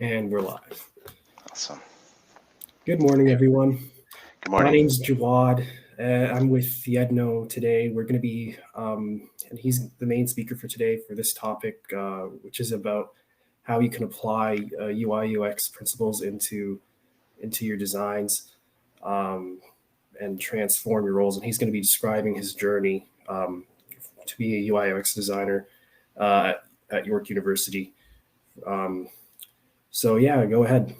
And we're live. Awesome. Good morning, Hey, everyone. good My morning. name's Jawad. I'm with Yedno today. We're going to be, and he's the main speaker for today for this topic, which is about how you can apply UI UX principles into your designs um, and transform your roles. And he's going to be describing his journey to be a UI UX designer uh, at York University. Um, so yeah, go ahead.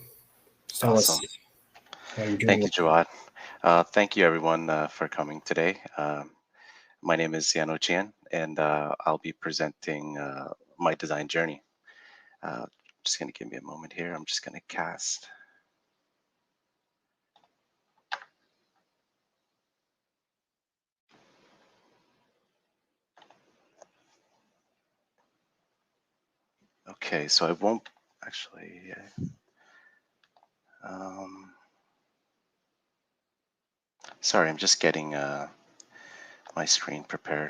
Just tell us Awesome. how your journey Thank you, went. Jawad. Thank you, everyone, for coming today. My name is Yedno Chean, and I'll be presenting my design journey. Uh, just going to give me a moment here. I'm just going to cast. Okay, so I won't actually. Um, Sorry, I'm just getting my screen prepared.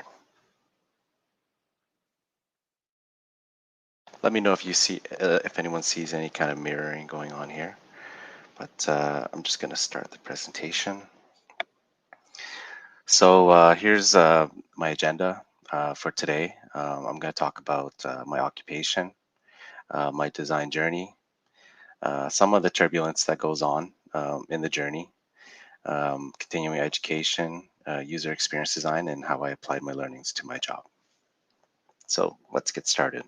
Let me know if you see, if anyone sees any kind of mirroring going on here. But I'm just going to start the presentation. So here's my agenda for today. I'm going to talk about my occupation, my design journey, some of the turbulence that goes on in the journey, continuing education, user experience design, and how I applied my learnings to my job. So let's get started.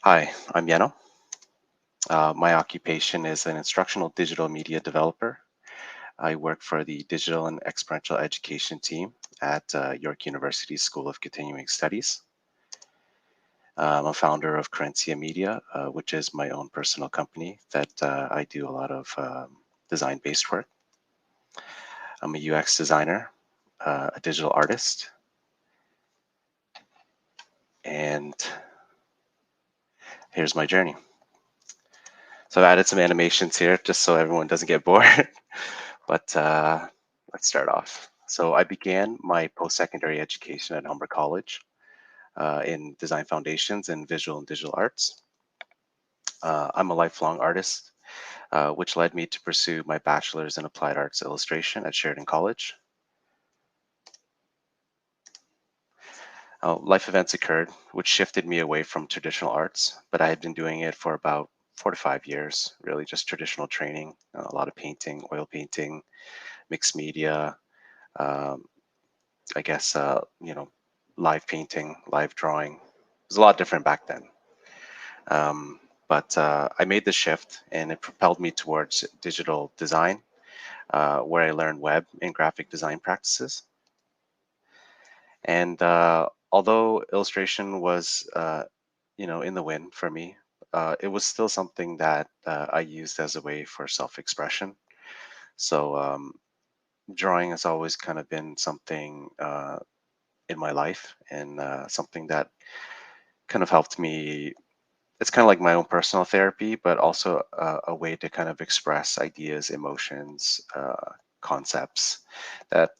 Hi, I'm Yeno. My occupation is an instructional digital media developer. I work for the digital and experiential education team at York University School of Continuing Studies. I'm a founder of Carencia Media, which is my own personal company that I do a lot of design-based work. I'm a UX designer, a digital artist, and here's my journey. So I've added some animations here just so everyone doesn't get bored, but let's start off. So I began my post-secondary education at Humber College in design foundations and visual and digital arts. I'm a lifelong artist, which led me to pursue my bachelor's in applied arts illustration at Sheridan College. Life events occurred, which shifted me away from traditional arts, but I had been doing it for about 4 to 5 years, really just traditional training, a lot of painting, oil painting, mixed media, um, I guess, live painting, live drawing. It was a lot different back then. But I made the shift and it propelled me towards digital design, where I learned web and graphic design practices. And although illustration was, in the wind for me, it was still something that I used as a way for self-expression. So drawing has always kind of been something in my life and something that kind of helped me. It's kind of like my own personal therapy, but also a way to kind of express ideas, emotions, concepts that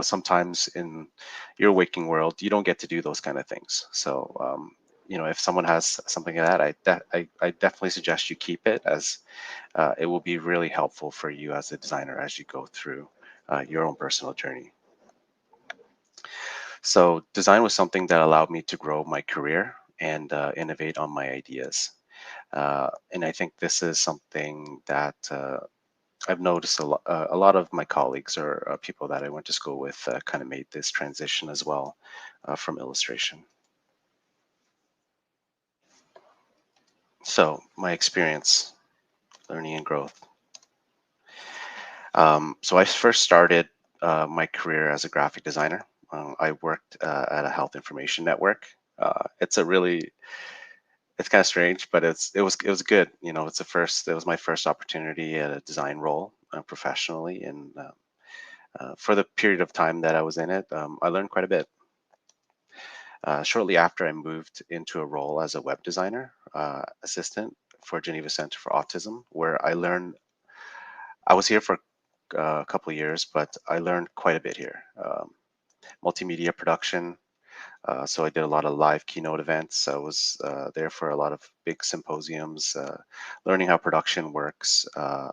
sometimes in your waking world you don't get to do those kind of things. So if someone has something like that, I definitely suggest you keep it, as it will be really helpful for you as a designer as you go through your own personal journey. So design was something that allowed me to grow my career and innovate on my ideas. And I think this is something that I've noticed a lot of my colleagues or people that I went to school with kind of made this transition as well from illustration. So my experience, learning and growth. So I first started my career as a graphic designer. I worked at a health information network. It's a really it's kind of strange, but it was good. It was my first opportunity at a design role professionally, and for the period of time that I was in it, I learned quite a bit. Shortly after, I moved into a role as a web designer assistant for Geneva Center for Autism, where I learned. I was here for a couple of years, but I learned quite a bit here. Multimedia production, So I did a lot of live keynote events. I was there for a lot of big symposiums, learning how production works,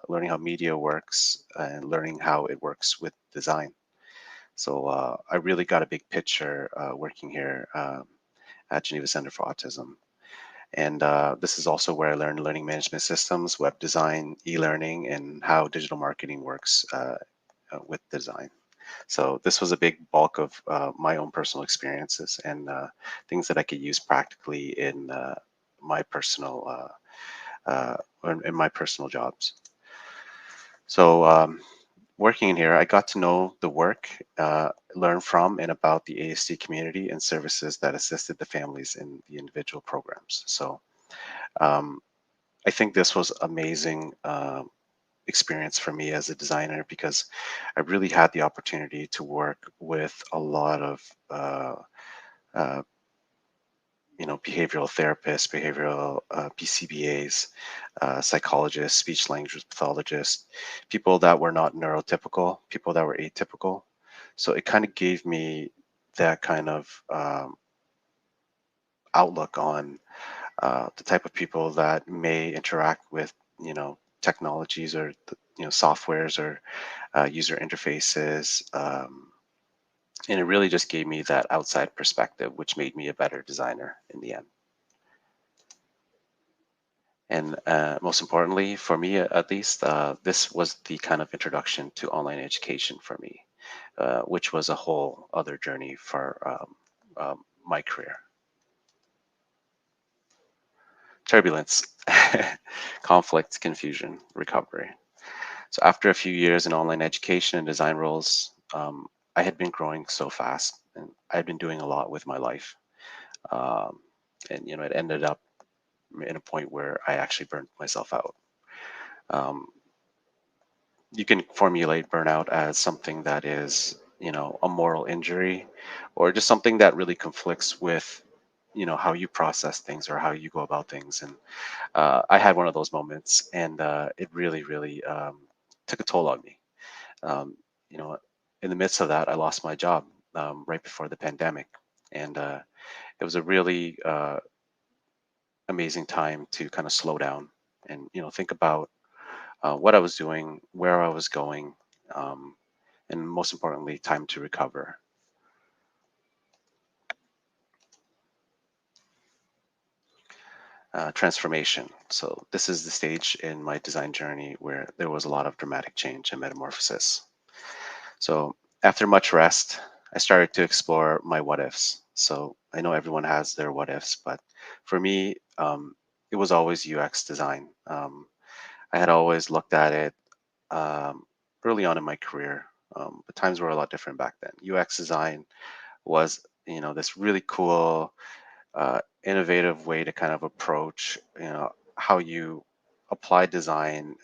learning how media works, and learning how it works with design. So I really got a big picture working here at Geneva Center for Autism. And this is also where I learned learning management systems, web design, e-learning, and how digital marketing works with design. So this was a big bulk of my own personal experiences and things that I could use practically in my personal in my personal jobs. So working in here, I got to know the work, learn from and about the ASD community and services that assisted the families in the individual programs. So um, I think this was amazing experience for me as a designer because I really had the opportunity to work with a lot of uh, behavioral therapists, behavioral PCBAs, psychologists, speech language pathologists, people that were not neurotypical, people that were atypical. So it kind of gave me that kind of outlook on the type of people that may interact with, technologies or, softwares or user interfaces. And it really just gave me that outside perspective, which made me a better designer in the end. And most importantly, for me at least, this was the kind of introduction to online education for me, which was a whole other journey for my career. Turbulence, conflict, confusion, recovery. So after a few years in online education and design roles, I had been growing so fast, and I had been doing a lot with my life. Um, and it ended up in a point where I actually burnt myself out. Um, you can formulate burnout as something that is, a moral injury, or just something that really conflicts with, how you process things or how you go about things. And I had one of those moments, and it really, really took a toll on me. Um, you know, in the midst of that, I lost my job right before the pandemic, and it was a really amazing time to kind of slow down and think about what I was doing, where I was going, um, and most importantly, time to recover. Transformation. So this is the stage in my design journey where there was a lot of dramatic change and metamorphosis. So after much rest, I started to explore my what ifs. So I know everyone has their what ifs, but for me, it was always UX design. I had always looked at it um, early on in my career, but times were a lot different back then. UX design was, this really cool, innovative way to kind of approach, how you apply design,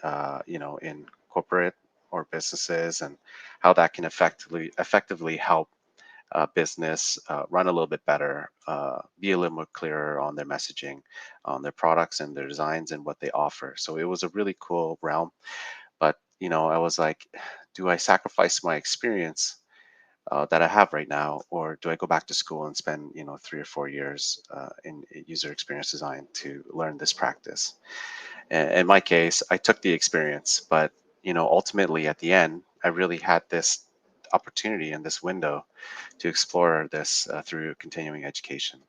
in corporate or businesses, and how that can effectively help business run a little bit better, be a little more clearer on their messaging, on their products and their designs and what they offer. So it was a really cool realm. But I was like, do I sacrifice my experience that I have right now, or do I go back to school and spend 3 or 4 years in user experience design to learn this practice? And in my case, I took the experience, but ultimately at the end, I really had this opportunity and this window to explore this through continuing education.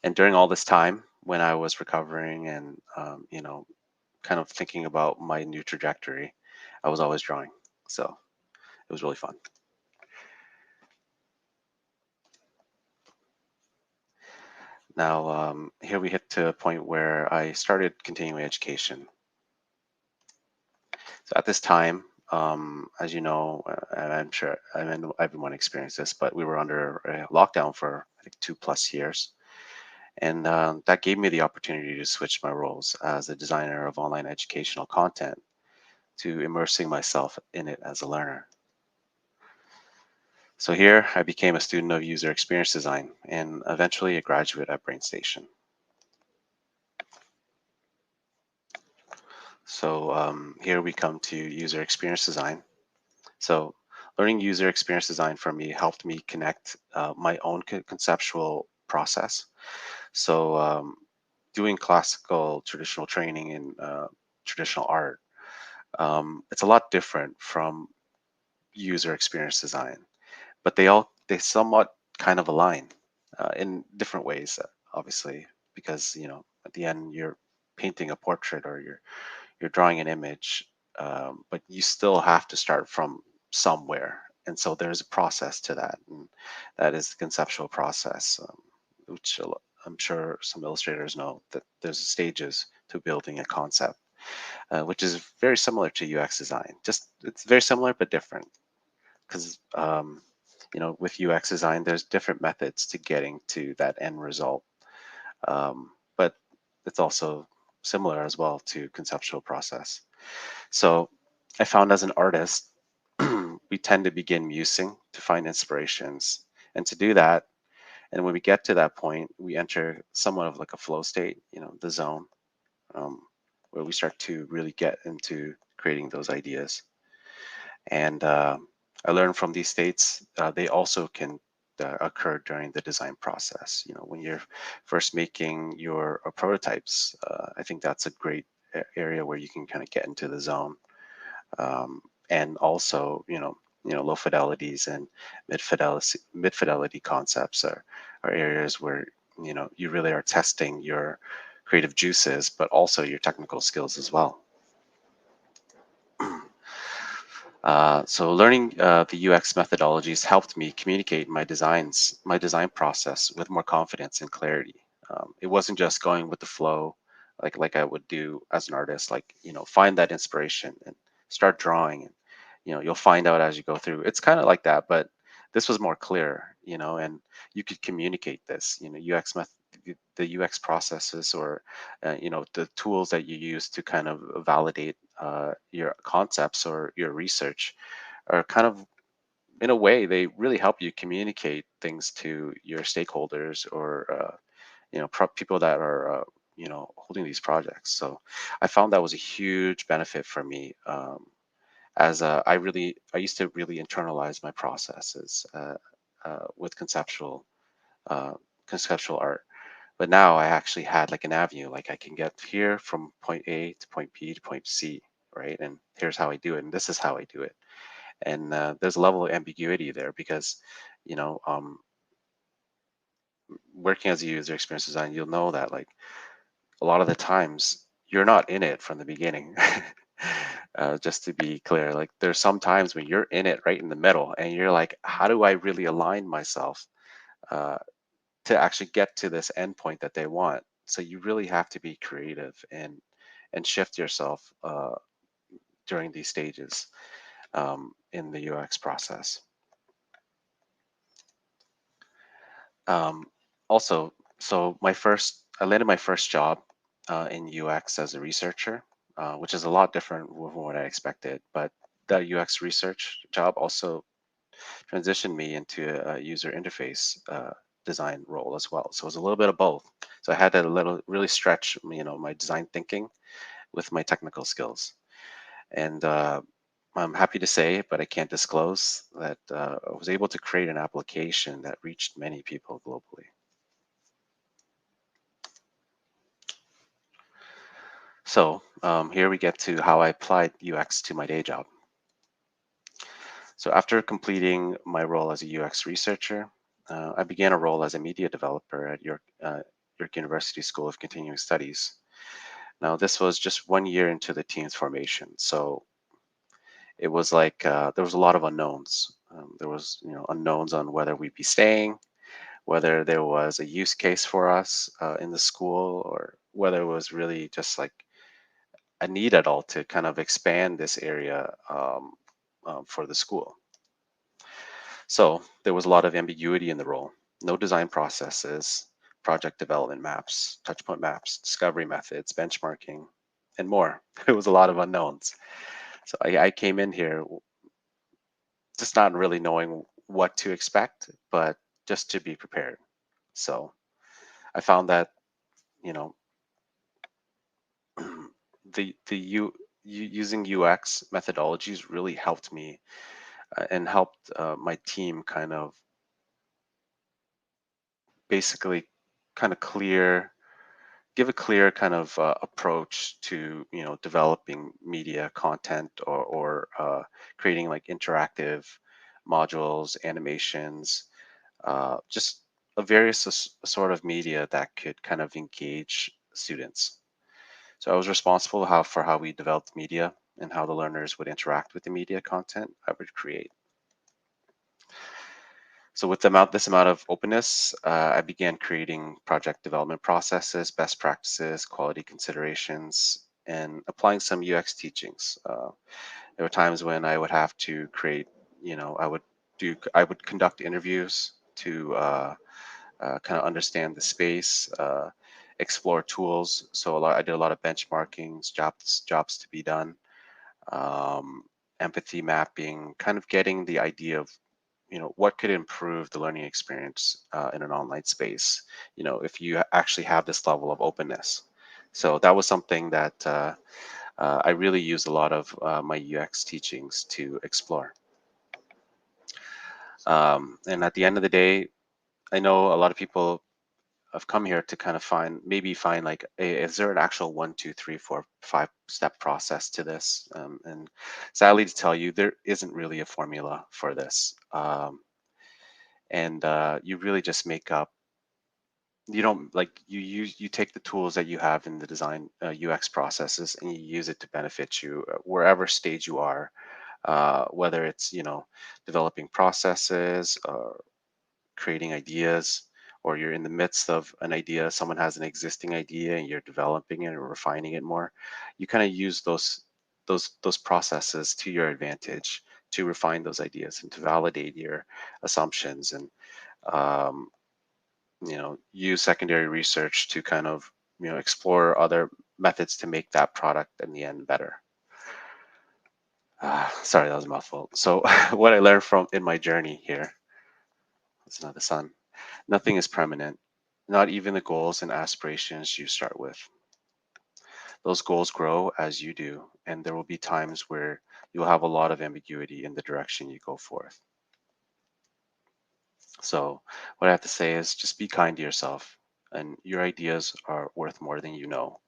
And during all this time, when I was recovering and kind of thinking about my new trajectory, I was always drawing. So it was really fun. Now, here we hit to a point where I started continuing education. So at this time, as you know, and I'm sure everyone experienced this, but we were under a lockdown for I think 2+ years. And that gave me the opportunity to switch my roles as a designer of online educational content to immersing myself in it as a learner. So here I became a student of user experience design and eventually a graduate at BrainStation. So here we come to user experience design. So Learning user experience design for me helped me connect my own conceptual process. So doing classical traditional training in traditional art, it's a lot different from user experience design, but they somewhat kind of align in different ways, obviously, because at the end you're painting a portrait or you're drawing an image, but you still have to start from somewhere, and so there's a process to that, and that is the conceptual process, which I'm sure some illustrators know that there's stages to building a concept, which is very similar to UX design. Just it's very similar but different because with UX design, there's different methods to getting to that end result, but it's also similar as well to conceptual process. So I found as an artist, we tend to begin musing to find inspirations, and to do that, and when we get to that point, we enter somewhat of like a flow state, the zone, um, where we start to really get into creating those ideas. And I learned from these states, they also can occur during the design process. When you're first making your prototypes, I think that's a great area where you can kind of get into the zone. And also, low fidelities and mid fidelity concepts are areas where you really are testing your creative juices, but also your technical skills as well. So learning the UX methodologies helped me communicate my design process with more confidence and clarity. It wasn't just going with the flow, like I would do as an artist, like find that inspiration and start drawing, and you'll find out as you go through. It's kind of like that, but this was more clear, and you could communicate this. UX method, the UX processes, or the tools that you use to kind of validate your concepts or your research are kind of, in a way, they really help you communicate things to your stakeholders or people that are holding these projects. So I found that was a huge benefit for me, as I used to really internalize my processes with uh, conceptual art. But now I actually had like an avenue, like I can get here from point A to point B to point C, right? And here's how I do it, and this is how I do it. And there's a level of ambiguity there because, you know, um, working as a user experience design, you'll know that like a lot of the times you're not in it from the beginning. Just to be clear, like there's some times when you're in it right in the middle, and you're like, how do I really align myself uh, to actually get to this endpoint that they want? So you really have to be creative and shift yourself during these stages in the UX process. Um, Also, so I landed my first job in UX as a researcher, which is a lot different from what I expected. But that UX research job also transitioned me into a user interface design role as well. So it was a little bit of both. So I had to really stretch, my design thinking with my technical skills. And I'm happy to say, but I can't disclose, that I was able to create an application that reached many people globally. So here we get to how I applied UX to my day job. So after completing my role as a UX researcher, I began a role as a media developer at York University School of Continuing Studies. Now, this was just 1 year into the team's formation, so it was like there was a lot of unknowns. There was, unknowns on whether we'd be staying, whether there was a use case for us in the school, or whether it was really just like a need at all to kind of expand this area for the school. So there was a lot of ambiguity in the role. No design processes, project development maps, touchpoint maps, discovery methods, benchmarking, and more. There was a lot of unknowns. So I came in here just not really knowing what to expect, but just to be prepared. So I found that, you know, the using UX methodologies really helped me and helped my team kind of basically kind of give a clear kind of approach to developing media content or creating like interactive modules, animations, just a various sort of media that could kind of engage students. So I was responsible for how we developed media and how the learners would interact with the media content I would create. So with this amount of openness, I began creating project development processes, best practices, quality considerations, and applying some UX teachings. There were times when I would have to create, I would conduct interviews to kind of understand the space, explore tools. So I did a lot of benchmarkings, jobs to be done, um, empathy mapping, kind of getting the idea of what could improve the learning experience in an online space, if you actually have this level of openness. So that was something that I really used a lot of my UX teachings to explore. And at the end of the day, I know a lot of people have come here to kind of maybe find like, is there an actual 1, 2, 3, 4, 5 step process to this? And sadly to tell you, there isn't really a formula for this. And you really just make up, you don't like, you take the tools that you have in the design UX processes and you use it to benefit you wherever stage you are, whether it's developing processes, creating ideas, or you're in the midst of an idea, someone has an existing idea and you're developing it or refining it more. You kind of use those processes to your advantage to refine those ideas and to validate your assumptions, and um, use secondary research to kind of explore other methods to make that product in the end better. Sorry, that was a mouthful. So what I learned from in my journey here, it's not the sun. Nothing is permanent, not even the goals and aspirations you start with. Those goals grow as you do, and there will be times where you'll have a lot of ambiguity in the direction you go forth. So what I have to say is just be kind to yourself, and your ideas are worth more than you know.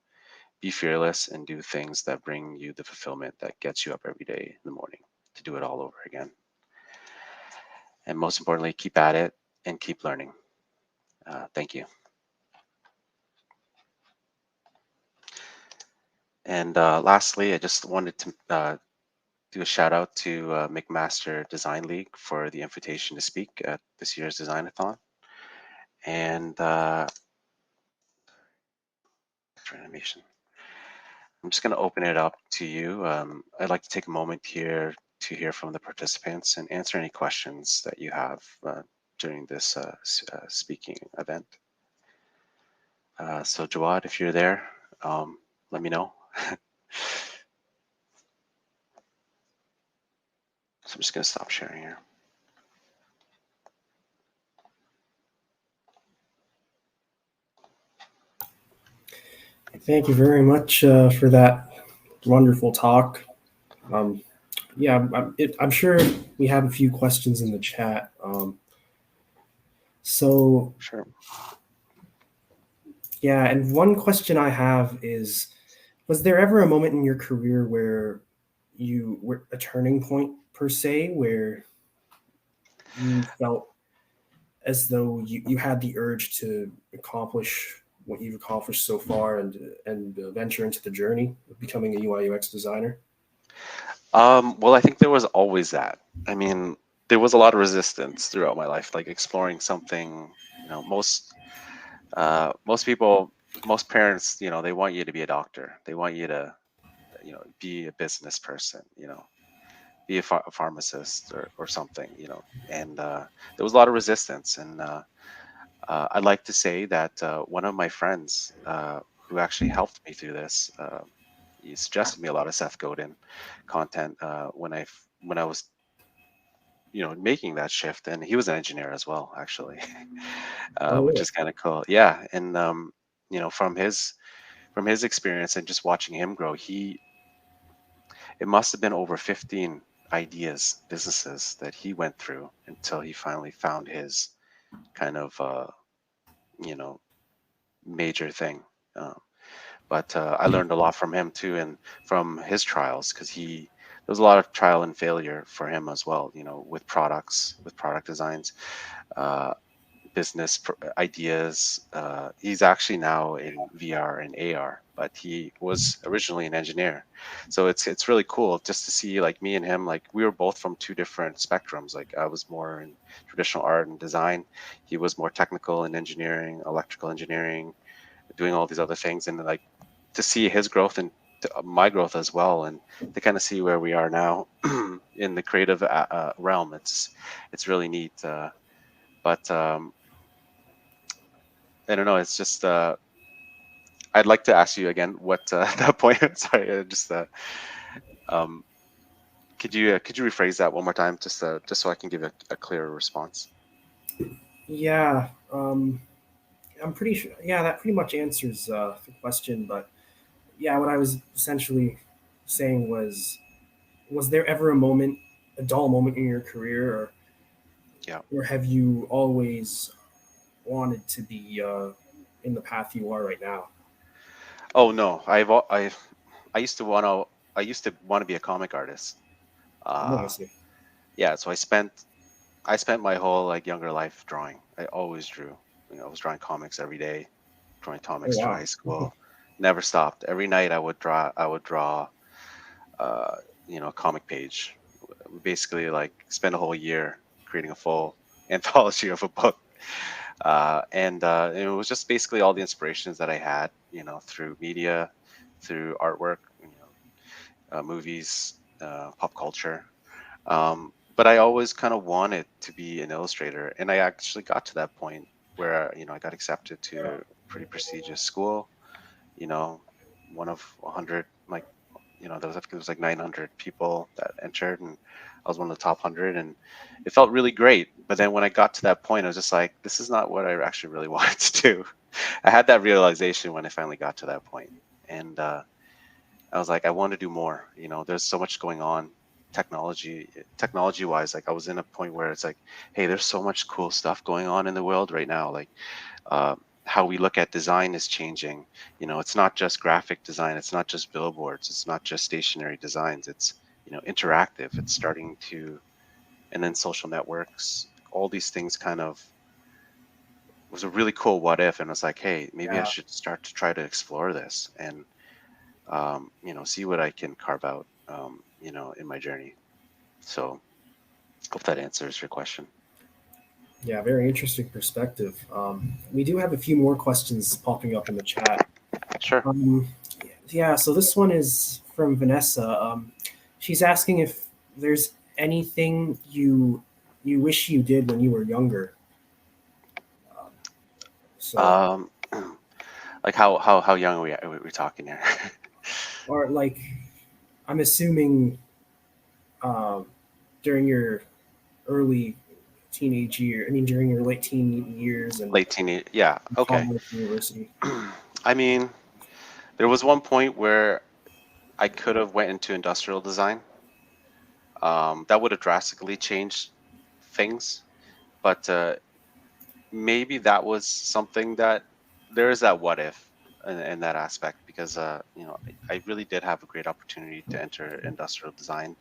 Be fearless and do things that bring you the fulfillment that gets you up every day in the morning to do it all over again. And most importantly, keep at it and keep learning. Thank you. And lastly, I just wanted to do a shout out to McMaster Design League for the invitation to speak at this year's Designathon. And for animation, I'm just going to open it up to you. I'd like to take a moment here to hear from the participants and answer any questions that you have during this speaking event. So Jawad, if you're there, let me know. So I'm just going to stop sharing here. Thank you very much for that wonderful talk. Yeah, I'm sure we have a few questions in the chat. So, Sure. yeah, and one question I have is, was there ever a moment in your career where you were a turning point per se, where you felt as though you had the urge to accomplish what you've accomplished so far and venture into the journey of becoming a UI UX designer? Well, I think there was always that. I mean, there was a lot of resistance throughout my life, like exploring something. Most people, most parents, they want you to be a doctor. They want you to, be a business person. Be a pharmacist or something. And there was a lot of resistance. And I'd like to say that one of my friends who actually helped me through this. He suggested me a lot of Seth Godin content when I was making that shift, and he was an engineer as well, actually. Oh, Which really? is kind of cool. Yeah, and from his experience and just watching him grow, it must have been over ideas, businesses that he went through until he finally found his kind of you know major thing. Um, but I learned a lot from him too, and from his trials, because there was a lot of trial and failure for him as well. With products, with product designs, uh, ideas. He's actually now in VR and AR, but he was originally an engineer. So it's really cool just to see, like, me and him, like, we were both from two different spectrums. Like, I was more in traditional art and design. He was more technical in engineering, electrical engineering, doing all these other things, and like to see his growth and my growth as well, and to kind of see where we are now in the creative realm. It's really neat. But I don't know. It's just I'd like to ask you again what that point. Sorry, um, could you rephrase that one more time, just so I can give a clearer response? Yeah, I'm pretty sure. Yeah, that pretty much answers the question. But yeah, what I was essentially saying was there ever a moment, a dull moment in your career, Yeah. or have you always wanted to be in the path you are right now? Oh no, I used to want to be a comic artist. Oh, I Uh, see. yeah. So I spent my whole, like, younger life drawing. I always drew. I was drawing comics every day, drawing Oh, comics through wow. high school. Never stopped. Every night I would draw. Uh, a comic page. Basically, like, spend a whole year creating a full anthology of a book. And it was just basically all the inspirations that I had, through media, through artwork, movies, pop culture. But I always kind of wanted to be an illustrator, and I actually got to that point where I got accepted to a pretty prestigious school. You know, one of 100, like, I think there was like 900 people that entered, and I was one of the top 100, and it felt really great. But then when I got to that point, I was just like, this is not what I actually really wanted to do. I had that realization when I finally got to that point, and I was like, I want to do more. There's so much going on, technology wise. Like, I was in a point where it's like, hey, there's so much cool stuff going on in the world right now. Like, how we look at design is changing. It's not just graphic design. It's not just billboards. It's not just stationary designs. It's interactive. It's starting to, and then social networks. All these things kind of was a really cool what if, and it's like, hey, maybe I Yeah, should start to try to explore this and see what I can carve out, in my journey. So hope that answers your question. yeah, very interesting perspective. We do have a few more questions popping up in the chat. Sure. Um, yeah, so this one is from Vanessa. She's asking if there's anything you wish you did when you were younger. Um, so, Um, like, how young are we talking here? or like, I'm assuming um, during your early teenage year, I mean, during your late teen years and Late teenage. Yeah. Okay. college, university. I mean, there was one point where I could have went into industrial design. That would have drastically changed things, but maybe that was something that there is that what if in that aspect, because I really did have a great opportunity to enter industrial design,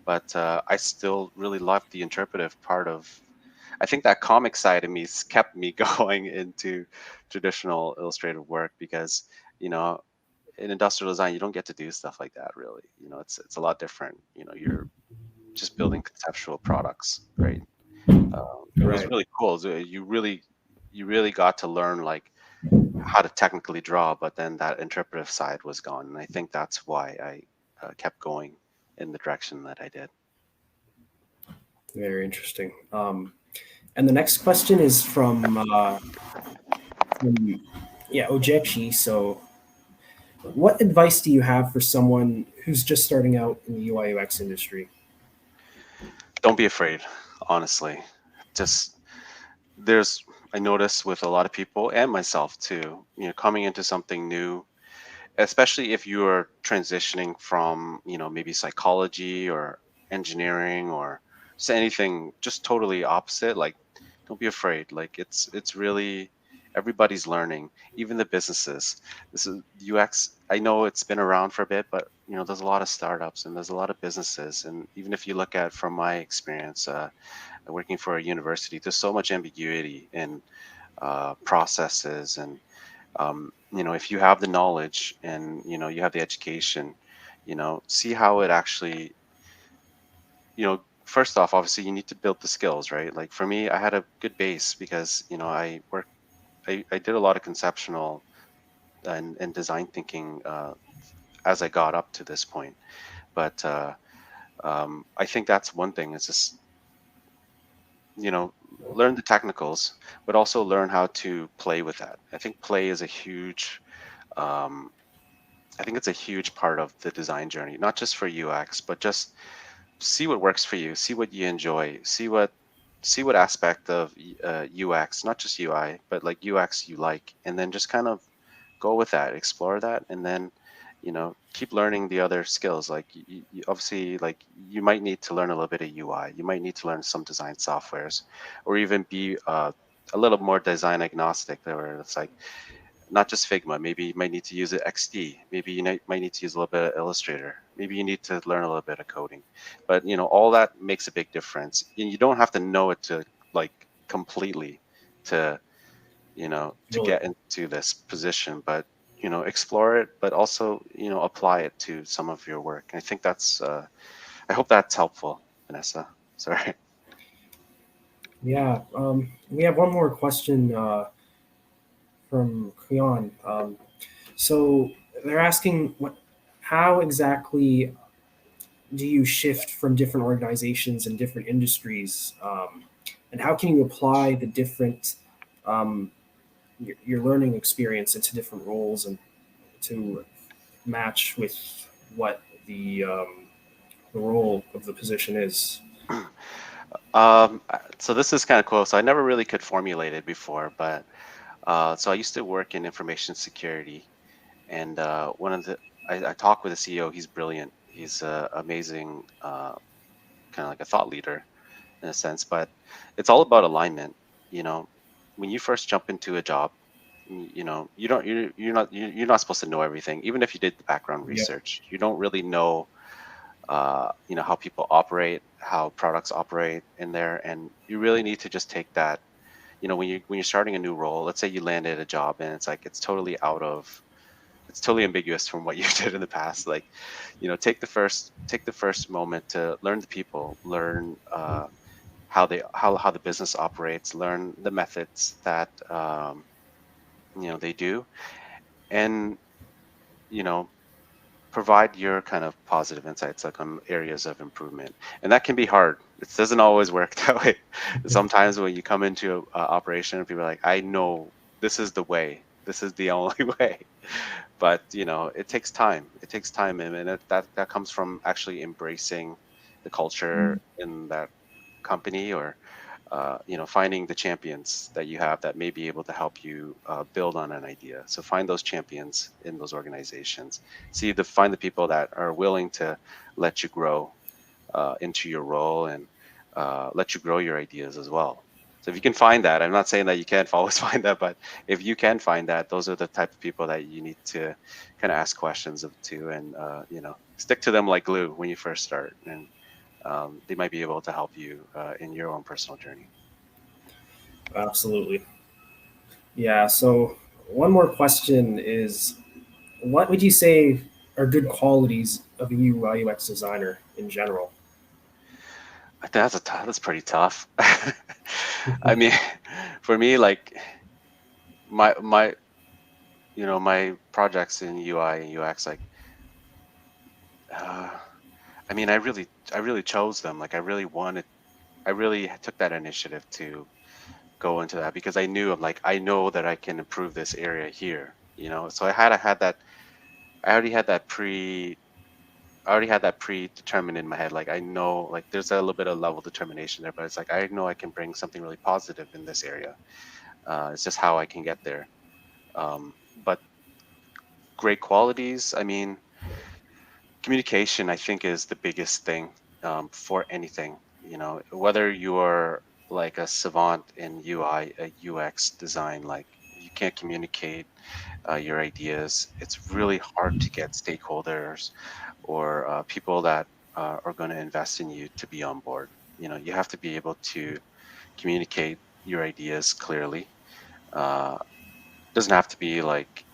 but I still really loved the interpretive part of. I think that comic side of me kept me going into traditional illustrative work, because you know in industrial design you don't get to do stuff like that really. It's a lot different. You're just building conceptual products, right? It was Right. really cool. So you really got to learn, like, how to technically draw, but then that interpretive side was gone, and I think that's why I kept going in the direction that I did. Very interesting. And the next question is from yeah, Ojechi. So, what advice do you have for someone who's just starting out in the UI UX industry? Don't be afraid, honestly. Just there's I notice with a lot of people and myself too, coming into something new, especially if you're transitioning from, maybe psychology or engineering or just anything, just totally opposite, like don't be afraid. Like it's really everybody's learning, even the businesses. This is UX. I know it's been around for a bit, but there's a lot of startups and there's a lot of businesses. And even if you look at from my experience, working for a university, there's so much ambiguity in processes and if you have the knowledge and you have the education, see how it actually, first off, obviously you need to build the skills, right? Like for me, I had a good base because I did a lot of conceptual and design thinking as I got up to this point. But I think that's one thing. It's just learn the technicals, but also learn how to play with that. I think play is a huge um, I think it's a huge part of the design journey, not just for UX, but just see what works for you, see what you enjoy, see what aspect of UX, not just UI, but like UX you like, and then just kind of go with that, explore that, and then keep learning the other skills. Like obviously, like you might need to learn a little bit of UI, you might need to learn some design softwares, or even be a little more design agnostic, where it's like not just Figma. Maybe you might need to use it XD. Maybe you might need to use a little bit of Illustrator. Maybe you need to learn a little bit of coding. But all that makes a big difference. And you don't have to know it to like completely to to Really. get into this position. But explore it, but also apply it to some of your work. And I think that's. I hope that's helpful, Vanessa. Sorry. Yeah. We have one more question from Creon. So they're asking how exactly do you shift from different organizations and different industries, and how can you apply the different um, your learning experience into different roles and to match with what the role of the position is? So this is kind of cool. So I never really could formulate it before, but so I used to work in information security, and one of the I talked with the CEO. He's brilliant. He's amazing, kind of like a thought leader in a sense. But it's all about alignment. You know, when you first jump into a job, you don't you're not supposed to know everything. Even if you did the background Yep. research, you don't really know how people operate, how products operate in there, and you really need to just take that. When you're starting a new role, let's say you landed a job and it's like it's totally ambiguous from what you did in the past. Like, take the first moment to learn the people, learn how the business operates, learn the methods that they do, and you know provide your kind of positive insights like on areas of improvement. And that can be hard. It doesn't always work that way. Sometimes when you come into a operation, people are like, I know this is the way, this is the only way. But it takes time. It takes time, and that comes from actually embracing the culture in that company, or finding the champions that you have that may be able to help you build on an idea. So find those champions in those organizations. Find the people that are willing to let you grow into your role, and let you grow your ideas as well. So if you can find that, I'm not saying that you can't always find that, but if you can find that, those are the type of people that you need to kind of ask questions of to, and stick to them like glue when you first start, and they might be able to help you in your own personal journey. Absolutely. Yeah. So one more question is, what would you say are good qualities of a UI UX designer in general? I think that's pretty tough. I mean, for me, like my my projects in UI and UX, like uh, I mean, I really chose them. Like I really took that initiative to go into that because I know that I can improve this area here. So I had that. I already had that I already had that predetermined in my head. Like I know, like there's a little bit of level determination there, but it's like I know I can bring something really positive in this area. It's just how I can get there. But great qualities. I mean, communication, I think, is the biggest thing. for anything. You know, whether you're like a savant in UI, a UX design, like you can't communicate your ideas. It's really hard to get stakeholders or people that are going to invest in you to be on board. You know, you have to be able to communicate your ideas clearly. Doesn't have to be like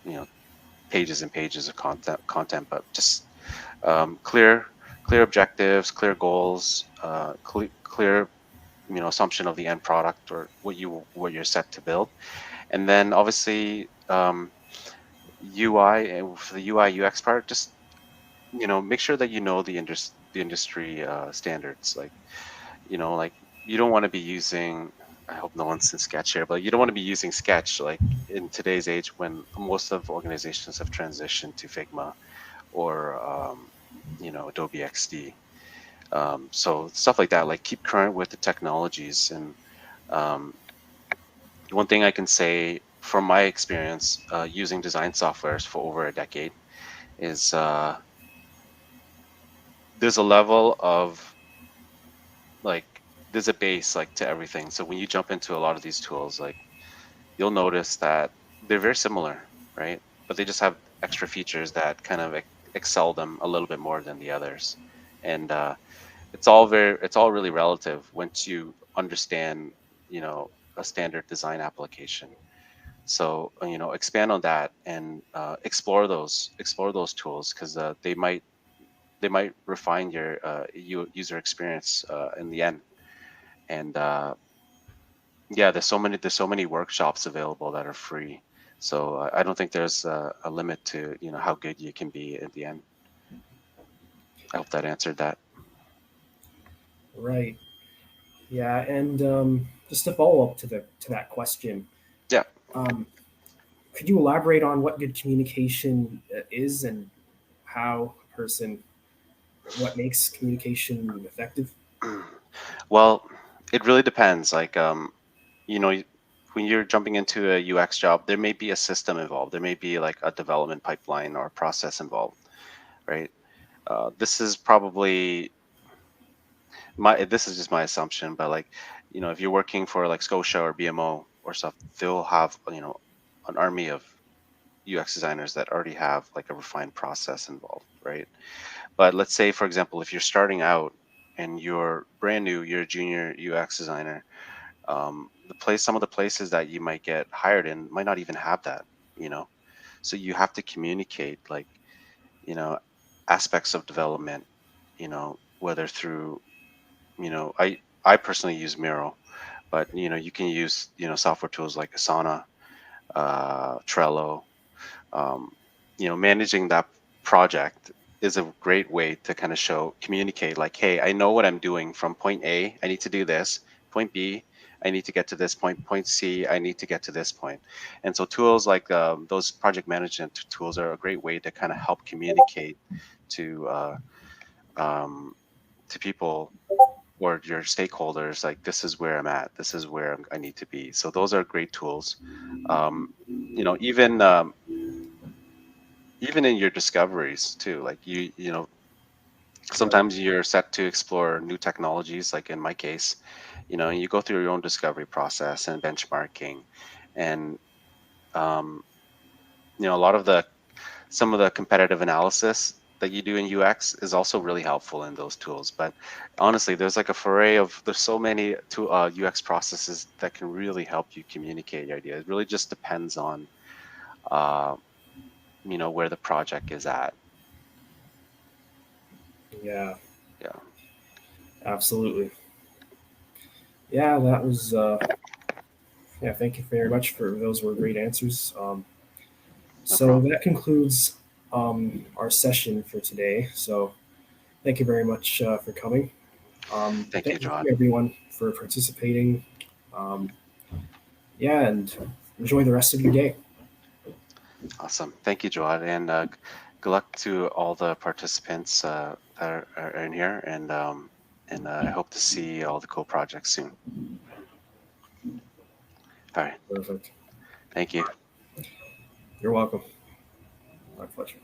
you know, pages and pages of content, but just clear objectives, clear goals, clear, you know, assumption of the end product or what you're set to build. And then obviously UI, and for the UI UX part, just, you know, make sure that you know the industry standards. Like, you know, like you don't want to be using, I hope no one's in Sketch here, but you don't want to be using Sketch like in today's age when most of organizations have transitioned to Figma or you know, Adobe XD. So stuff like that, like keep current with the technologies. And um, one thing I can say from my experience using design softwares for over a decade is there's a level of like, there's a base like to everything. So when you jump into a lot of these tools, like you'll notice that they're very similar, right? But they just have extra features that kind of excel them a little bit more than the others. And it's all really relative once you understand, you know, a standard design application. So you know, expand on that and explore those tools because they might refine your user experience in the end. And yeah, there's so many workshops available that are free. So I don't think there's a limit to, you know, how good you can be at the end. I hope that answered that. Right. Yeah, and just to follow up to that question, Yeah. um, could you elaborate on what good communication is and how a person, what makes communication effective? Well, it really depends. Like, you know, when you're jumping into a UX job, there may be a system involved. There may be like a development pipeline or a process involved, right? This is probably this is just my assumption, but like, you know, if you're working for like Scotia or BMO or stuff, they'll have, you know, an army of UX designers that already have like a refined process involved, right? But let's say, for example, if you're starting out and you're brand new, you're a junior UX designer, some of the places that you might get hired in might not even have that, you know. So you have to communicate like, you know, aspects of development, you know, whether through, you know, I personally use Miro, but you know, you can use, you know, software tools like Asana, Trello. um, you know, managing that project is a great way to kind of communicate like, hey, I know what I'm doing from point A, I need to do this, point B, I need to get to this point, point C, I need to get to this point. And so tools like those project management tools are a great way to kind of help communicate to um, to people or your stakeholders, like this is where I'm at, this is where I need to be. So those are great tools. um, you know, even in your discoveries too, like you know, Right. sometimes you're set to explore new technologies, like in my case, you know, you go through your own discovery process and benchmarking. And um, you know, a lot of the some of the competitive analysis that you do in UX is also really helpful in those tools. But honestly, there's like a foray of there's so many UX processes that can really help you communicate your idea. It really just depends on uh, you know, where the project is at. Yeah, Yeah, absolutely. Yeah, that was. Yeah, thank you very much for those were great answers. no So problem. that concludes our session for today. So thank you very much for coming. Thank you, Thank you John. everyone for participating. Um, yeah, and enjoy the rest of your day. Awesome. Thank you, Joad. And good luck to all the participants that are in here. And I hope to see all the cool projects soon. All right. Perfect. Thank you. You're welcome. My pleasure.